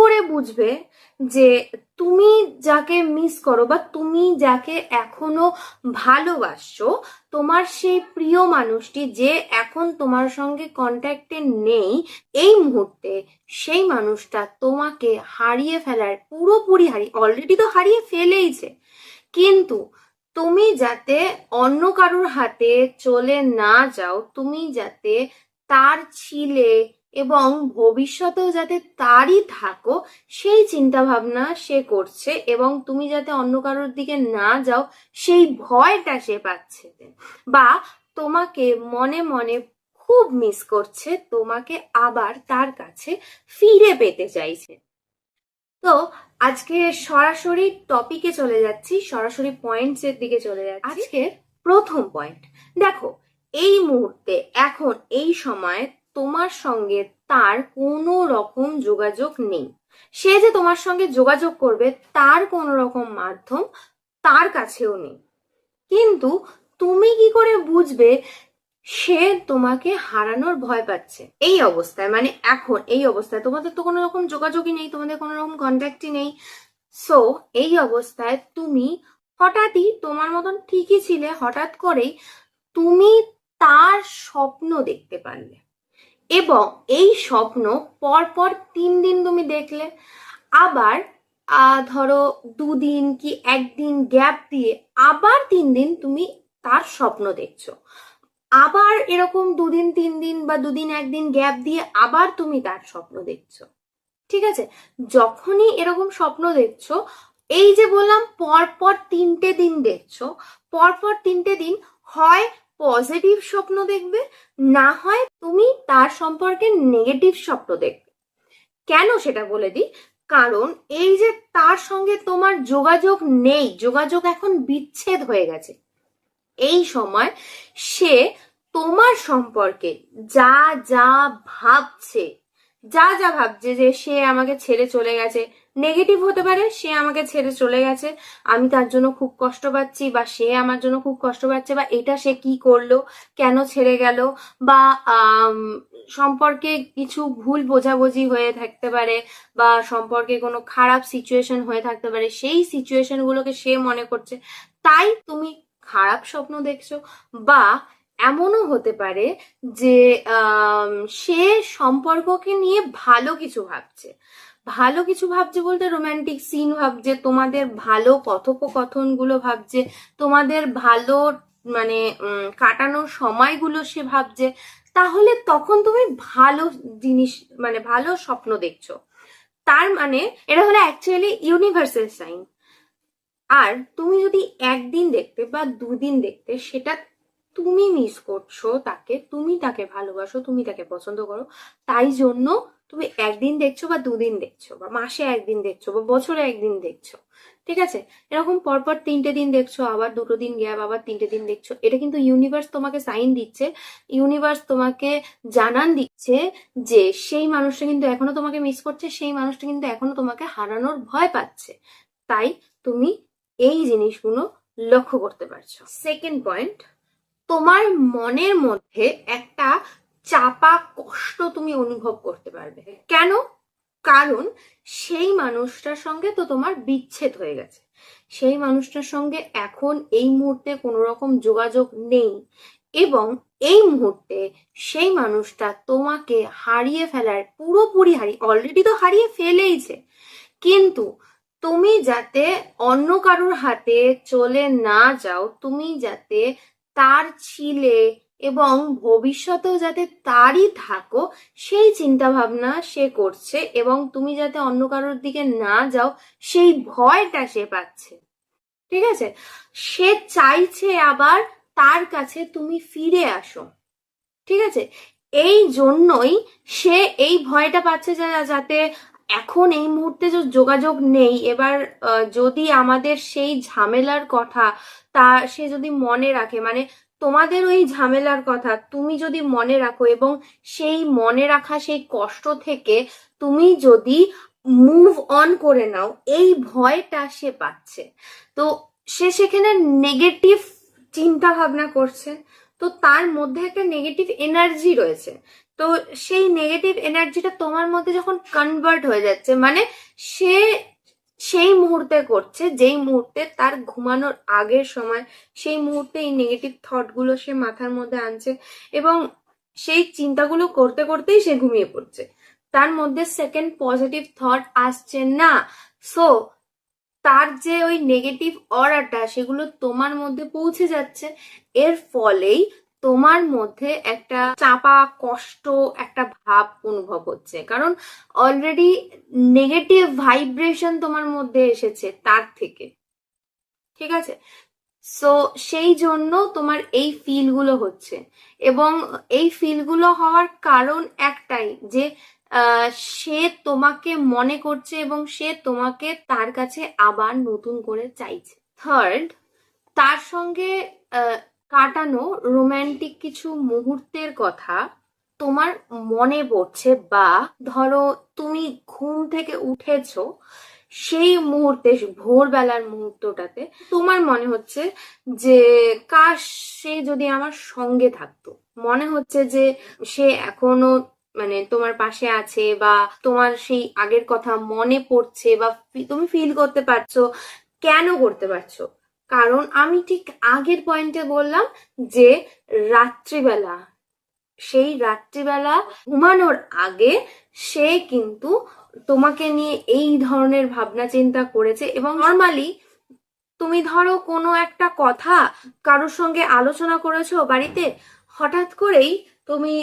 করে বুঝবে যে তুমি যাকে মিস করো বা তুমি যাকে এখনো ভালোবাসছো, তোমার সেই প্রিয় মানুষটি যে এখন তোমার সঙ্গে কন্ট্যাক্টে নেই এই মুহূর্তে, সেই মানুষটা তোমাকে হারিয়ে ফেলার পুরোপুরি অলরেডি তো হারিয়ে ফেলেইছে, কিন্তু তুমি যাতে অন্য কারোর হাতে চলে না যাও, তুমি যাতে তার ছিলে এবং ভবিষ্যতেও যাতে তারই থাকো, সেই চিন্তা ভাবনা সে করছে, এবং তুমি যাতে অন্য কারোর দিকে না যাও সেই ভয়টা সে পাচ্ছে, বা তোমাকে মনে মনে খুব মিস করছে, তোমাকে আবার তার কাছে ফিরে পেতে চাইছে। তো আজকে সরাসরি টপিকে চলে যাচ্ছি, সরাসরি পয়েন্টস এর দিকে চলে যাচ্ছি। আজকের প্রথম পয়েন্ট দেখো, এই মুহূর্তে এখন এই সময় তোমার সঙ্গে তার কোনো রকম যোগাযোগ নেই। সে যে তোমার সঙ্গে যোগাযোগ করবে তার কোনো রকম মাধ্যম তার কাছেও নেই, কিন্তু তুমি কি করে বুঝবে সে তোমাকে হারানোর ভয় পাচ্ছে? এই অবস্থায়, মানে এখন এই অবস্থায় তোমাদের তো কোনো রকম যোগাযোগই নেই, তোমাদের কোনো রকম কন্ট্যাক্টই নেই। সো এই অবস্থায় তুমি হঠাৎই, তোমার মতন ঠিকই ছিলে, হঠাৎ করেই তুমি তার স্বপ্ন দেখতে পারলে, এবং এই স্বপ্ন পরপর 3 দিন তুমি দেখলে, আবার ধরো 2 দিন কি 1 দিন গ্যাপ দিয়ে আবার 3 দিন তুমি তার স্বপ্ন দেখছো, আবার এরকম 2 দিন 3 দিন বা 2 দিন 1 দিন গ্যাপ দিয়ে আবার তুমি তার স্বপ্ন দেখছো। ঠিক আছে, যখনই এরকম স্বপ্ন দেখছো, এই যে বললাম পরপর 3টে দিন দেখছো, পরপর 3টে দিন হয় পজিটিভ স্বপ্ন দেখবে, না হয় তুমি তার সম্পর্কে নেগেটিভ স্বপ্ন দেখবে। কেন সেটা বলে দিই, কারণ এই যে তার সঙ্গে তোমার যোগাযোগ নেই, যোগাযোগ এখন বিচ্ছেদ হয়ে গেছে, এই সময় সে তোমার সম্পর্কে যা যা ভাবছে, যা যা ভাবছে, যে সে আমাকে ছেড়ে চলে গেছে, নেগেটিভ হতে পারে, সে আমাকে ছেড়ে চলে গেছে, আমি তার জন্য খুব কষ্ট পাচ্ছি, বা সে আমার জন্য খুব কষ্ট পাচ্ছে, বা এটা সে কি করলো, কেন ছেড়ে গেল, বা সম্পর্কে কিছু ভুল বোঝাবুঝি হয়ে থাকতে পারে, বা সম্পর্কে কোনো খারাপ সিচুয়েশন হয়ে থাকতে পারে, সেই সিচুয়েশন গুলোকে সে মনে করছে, তাই তুমি খারাপ স্বপ্ন দেখছো। বা এমনও হতে পারে যে সে সম্পর্ককে নিয়ে ভালো কিছু ভাবছে, ভালো কিছু ভাবছে বলতে রোমান্টিক সিন ভাবছে, তোমাদের ভালো কথোপকথনগুলো ভাবছে, তোমাদের ভালো মানে কাটানোর সময়গুলো সে ভাবছে, তাহলে তখন তুমি ভালো জিনিস, মানে ভালো স্বপ্ন দেখছো। তার মানে এটা হলো অ্যাকচুয়ালি ইউনিভার্সাল সাইন। আর তুমি যদি 1 দিন দেখতে বা 2 দিন দেখতে, সেটা তুমি মিস করছো তাকে, তুমি তাকে ভালোবাসো, তুমি তাকে পছন্দ করো, তাই জন্য তুমি 1 দিন দেখছো বা 2 দিন দেখছো, বা মাসে 1 দিন দেখছো, বা বছরে 1 দিন দেখছো। ঠিক আছে, এরকম পরপর 3টে দিন দেখছো, আবার 2টো দিন গ্যাপ, আবার 3টে দিন দেখছো, এটা কিন্তু ইউনিভার্স তোমাকে সাইন দিচ্ছে, ইউনিভার্স তোমাকে জানান দিচ্ছে যে সেই মানুষটা কিন্তু এখনো তোমাকে মিস করছে, সেই মানুষটা কিন্তু এখনো তোমাকে হারানোর ভয় পাচ্ছে। তাই তুমি এই জিনিসগুলো লক্ষ্য করতে পারছো। সেকেন্ড পয়েন্ট, তোমার মনের মধ্যে একটা চাপা কষ্ট তুমি অনুভব করতে পারবে। কেন? কারণ সেই মানুষটার সঙ্গে তো তোমার বিচ্ছেদ হয়ে গেছে, সেই মানুষটার সঙ্গে এখন এই মুহূর্তে কোনো রকম যোগাযোগ নেই, এবং এই মুহূর্তে সেই মানুষটা তোমাকে হারিয়ে ফেলার পুরোপুরি অলরেডি তো হারিয়ে ফেলেইছে, কিন্তু তুমি যাতে অন্য কারোর হাতে চলে না যাও, তুমি যাতে তার ছিলে এবং ভবিষ্যতেও যাতে তারই থাকো, সেই চিন্তা ভাবনা সে করছে, এবং তুমি যাতে অন্য কারোর দিকে না যাও সেই ভয়টা সে পাচ্ছে। ঠিক আছে, সে চাইছে আবার তার কাছে তুমি ফিরে আসো। ঠিক আছে, এই জন্যই সে এই ভয়টা পাচ্ছে যে যাতে এখন এই মুহূর্তে যে যোগাযোগ নেই, এবার যদি আমাদের সেই ঝামেলার কথা তা সে যদি মনে রাখে, মানে তোমাদের ওই ঝামেলার কথা তুমি যদি মনে রাখো, এবং সেই মনে রাখা সেই কষ্ট থেকে তুমি যদি মুভ অন করে নাও, এই ভয়টা সে পাচ্ছে, তো সে সেখানে নেগেটিভ চিন্তা ভাবনা করছে, তো তার মধ্যে একটা নেগেটিভ এনার্জি রয়েছে, তো সেই নেগেটিভ এনার্জিটা তোমার মধ্যে যখন কনভার্ট হয়ে যাচ্ছে, মানে সে সেই মুহূর্তে করছে যেই মুহূর্তে তার ঘুমানোর আগের সময়, সেই মুহূর্তে এই নেগেটিভ থটগুলো সে মাথার মধ্যে আনছে এবং সেই চিন্তাগুলো করতে করতেই সে ঘুমিয়ে পড়ছে, তার মধ্যে সেকেন্ড পজিটিভ থট আসছে না। সো তার যে ওই নেগেটিভ অরাটা সেগুলো তোমার মধ্যে পৌঁছে যাচ্ছে, এর ফলেই তোমার মধ্যে একটা চাপা কষ্ট একটা ভাব অনুভব হচ্ছে, কারণ অলরেডি নেগেটিভ ভাইব্রেশন তোমার মধ্যে এসেছে তার থেকে। ঠিক আছে, সো সেই জন্য তোমার এই ফিলগুলো হচ্ছে, এবং এই ফিলগুলো হওয়ার কারণ একটাই যে সে তোমাকে মনে করছে এবং সে তোমাকে তার কাছে আবার নতুন করে চাইছে। থার্ড, তার সঙ্গে কাটানো রোমান্টিক কিছু মুহূর্তের কথা তোমার মনে পড়ছে, বা ধরো তুমি ঘুম থেকে উঠেছো সেই মুহূর্তে, ভোরবেলার মুহূর্তটাতে তোমার মনে হচ্ছে যে কাশ সে যদি আমার সঙ্গে থাকতো, মনে হচ্ছে যে সে এখনো মানে তোমার পাশে আছে, বা তোমার সেই আগের কথা মনে পড়ছে, বা তুমি ফিল করতে পারছো। কেন করতে পারছো? কারণ আমি ঠিক আগের পয়েন্টে বললাম যে রাত্রিবেলা, সেই রাত্রিবেলা ঘুমানোর আগে সে কিন্তু তোমাকে নিয়ে এই ধরনের ভাবনা চিন্তা করেছে। এবং নর্মালি তুমি ধরো কোনো একটা কথা কারোর সঙ্গে আলোচনা করেছো বাড়িতে, হঠাৎ করেই তুমি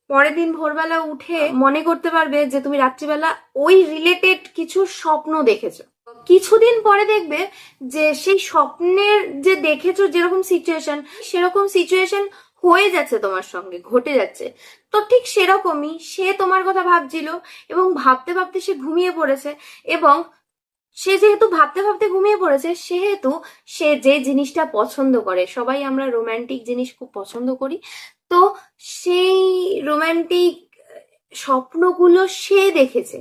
পরের দিন ভোরবেলা উঠে মনে করতে পারবে যে তুমি রাত্রিবেলা ওই রিলেটেড কিছু স্বপ্ন দেখেছো। কিছুদিন পরে দেখবে যে সেই স্বপ্নের যে দেখেছো যেরকম সিচুয়েশন, সেরকম সিচুয়েশন হয়ে যাচ্ছে, তোমার সঙ্গে ঘটে যাচ্ছে। তো ঠিক সেরকমই সে তোমার কথা ভাবছিল এবং ভাবতে ভাবতে সে ঘুমিয়ে পড়েছে, এবং সে যেহেতু ভাবতে ভাবতে ঘুমিয়ে পড়েছে সেহেতু সে যে জিনিসটা পছন্দ করে, সবাই আমরা রোমান্টিক জিনিস খুব পছন্দ করি, তো সেই রোমান্টিক স্বপ্নগুলো সে দেখেছে,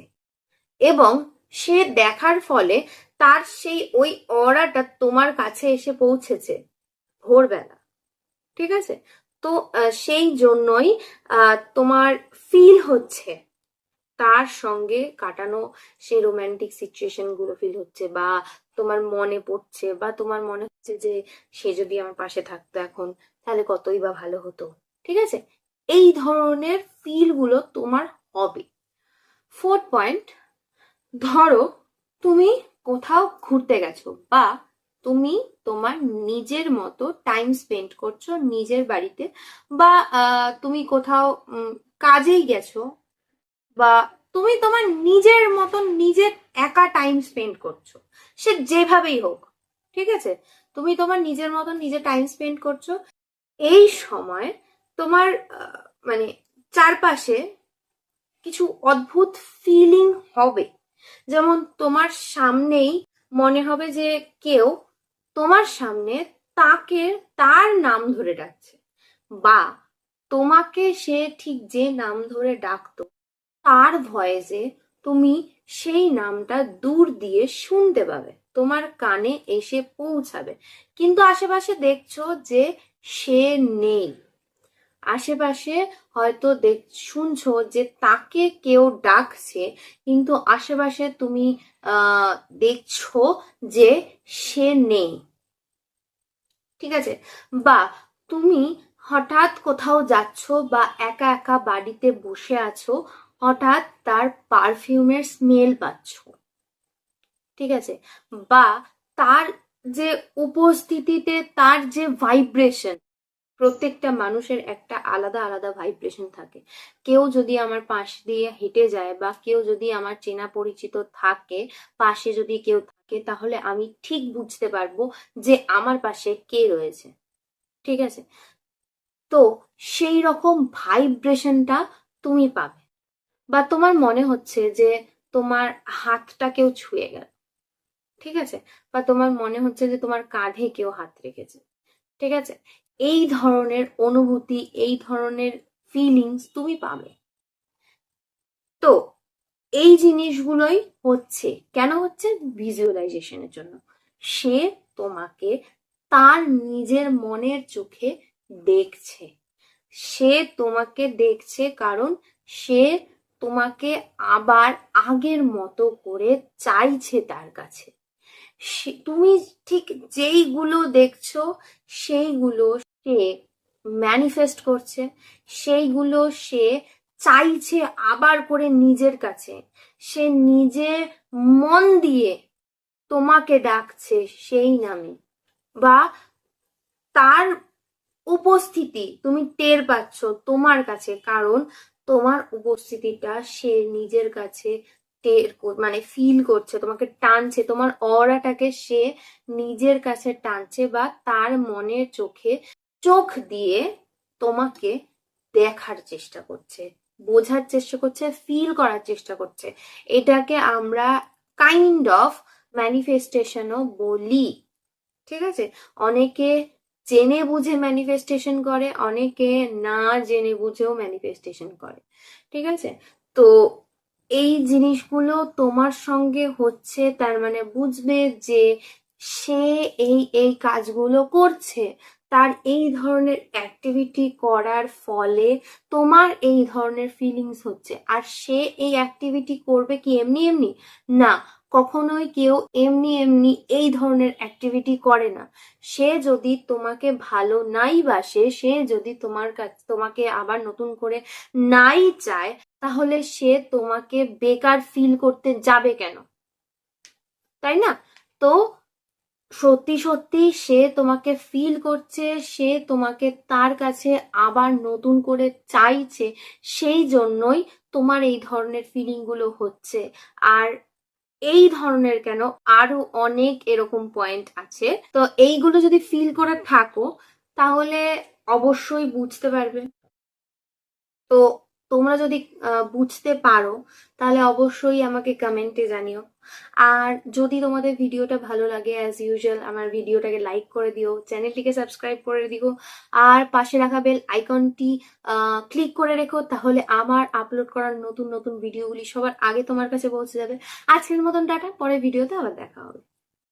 এবং সে দেখার ফলে তার সেই ওই অরাটা তোমার কাছে এসে পৌঁছেছে ভোরবেলা। ঠিক আছে, তো সেই জন্যই তোমার ফিল হচ্ছে তার সঙ্গে কাটানো সেই রোমান্টিক সিচুয়েশন গুলো ফিল হচ্ছে, বা তোমার মনে পড়ছে, বা তোমার মনে হচ্ছে যে সে যদি আমার পাশে থাকতো এখন তাহলে কতই বা ভালো হতো। ঠিক আছে, এই ধরনের ফিল গুলো তোমার হবে। ফোর্থ পয়েন্ট, ধরো তুমি কোথাও ঘুরতে গেছো, বা তুমি তোমার নিজের মতো টাইম স্পেন্ড করছো নিজের বাড়িতে, বা তুমি কোথাও কাজেই গেছো, বা তুমি তোমার নিজের মতন নিজের একা টাইম স্পেন্ড করছো, সে যেভাবেই হোক। ঠিক আছে, তুমি তোমার নিজের মতন নিজে টাইম স্পেন্ড করছো। এই সময় তোমার মানে চারপাশে কিছু অদ্ভুত ফিলিং হবে, যেমন তোমার সামনেই মনে হবে যে কেউ তোমার সামনে তাকে তার নাম ধরে ডাকছে, বা তোমাকে সে ঠিক যে নাম ধরে ডাকতো তার ভয়েসে তুমি সেই নামটা দূর দিয়ে শুনতে পাবে, তোমার কানে এসে পৌঁছাবে, কিন্তু আশেপাশে দেখছো যে সে নেই। আশেপাশে হয়তো শুনছো যে তাকে কেউ ডাকছে, কিন্তু আশেপাশে তুমি দেখছো যে সে নেই। ঠিক আছে, বা তুমি হঠাৎ কোথাও যাচ্ছ, বা একা একা বাড়িতে বসে আছো, হঠাৎ তার পারফিউমের স্মেল পাচ্ছ। ঠিক আছে, বা তার যে উপস্থিতিতে তার যে ভাইব্রেশন, প্রত্যেকটা মানুষের একটা আলাদা আলাদা ভাইব্রেশন থাকে। কেউ যদি আমার পাশ দিয়ে হেঁটে যায়, বা কেউ যদি আমার চেনা পরিচিত থাকে, পাশে যদি কেউ থাকে, তাহলে আমি ঠিক বুঝতে পারবো যে আমার পাশে কে রয়েছে। ঠিক আছে, তো সেই রকম ভাইব্রেশনটা তুমি পাবে, বা তোমার মনে হচ্ছে যে তোমার হাতটা কেউ ছুঁয়ে গেল। ঠিক আছে, বা তোমার মনে হচ্ছে যে তোমার কাঁধে কেউ হাত রেখেছে। ঠিক আছে, এই ধরনের অনুভূতি, এই ধরনের ফিলিংস তুমি পাবে। তো এই জিনিসগুলোই হচ্ছে, কেন হচ্ছে? ভিজুয়ালাইজেশনের জন্য। সে তোমাকে তার নিজের মনের চোখে দেখছে, সে তোমাকে দেখছে কারণ সে তোমাকে আবার আগের মতো করে চাইছে তার কাছে। তুমি ঠিক যেইগুলো দেখছো সেইগুলো সে ম্যানিফেস্ট করছে, সেইগুলো সে চাইছে আবার করে নিজের কাছে। সে নিজে মন দিয়ে তোমাকে ডাকছে সেই নামে, বা তার উপস্থিতি তুমি টের পাচ্ছ তোমার কাছে, কারণ তোমার উপস্থিতিটা সে নিজের কাছে মানে ফিল করছে, তোমাকে টানছে, তোমার অরাটাকে সে নিজের কাছে টানছে, বা তার মনের চোখে চোখ দিয়ে তোমাকে দেখার চেষ্টা করছে, বোঝার চেষ্টা করছে, ফিল করার চেষ্টা করছে। এটাকে আমরা কাইন্ড অফ ম্যানিফেস্টেশনও বলি। ঠিক আছে? অনেকে জেনে বুঝে ম্যানিফেস্টেশন করে, অনেকে না জেনে বুঝেও ম্যানিফেস্টেশন করে। ঠিক আছে? তো এই জিনিসগুলো তোমার সঙ্গে হচ্ছে, তার মানে বুঝবে যে সে এই এই কাজগুলো করছে, তার এই ধরনের অ্যাক্টিভিটি করার ফলে তোমার এই ধরনের ফিলিংস হচ্ছে। আর সে এই অ্যাক্টিভিটি করবে কি এমনি এমনি? না, কখনোই কেউ এমনি এমনি এই ধরনের অ্যাক্টিভিটি করে না। সে যদি তোমাকে ভালো নাই বাসে, সে যদি তোমাকে আবার নতুন করে নাই চায়, তাহলে সে তোমাকে বেকার ফিল করতে যাবে কেন? তাই না? তো সত্যি সত্যি সে তোমাকে ফিল করছে, সে তোমাকে তার কাছে আবার নতুন করে চাইছে, সেই জন্যই তোমার এই ধরনের ফিলিং গুলো হচ্ছে। আর এই ধরনের কেন, আরো অনেক এরকম পয়েন্ট আছে। তো এইগুলো যদি ফিল করে থাকো তাহলে অবশ্যই বুঝতে পারবে। তো তোমরা যদি বুঝতে পারো তাহলে অবশ্যই আমাকে কমেন্টে জানিও। আর যদি তোমাদের ভিডিওটা ভালো লাগে, অ্যাজ ইউজুয়াল আমার ভিডিওটাকে লাইক করে দিও, চ্যানেলটিকে সাবস্ক্রাইব করে দিও, আর পাশে রাখা বেল আইকনটি ক্লিক করে রেখো, তাহলে আমার আপলোড করার নতুন নতুন ভিডিওগুলি সবার আগে তোমার কাছে পৌঁছে যাবে। আজকের মতন টাটা, পরের ভিডিওতে আবার দেখা হবে।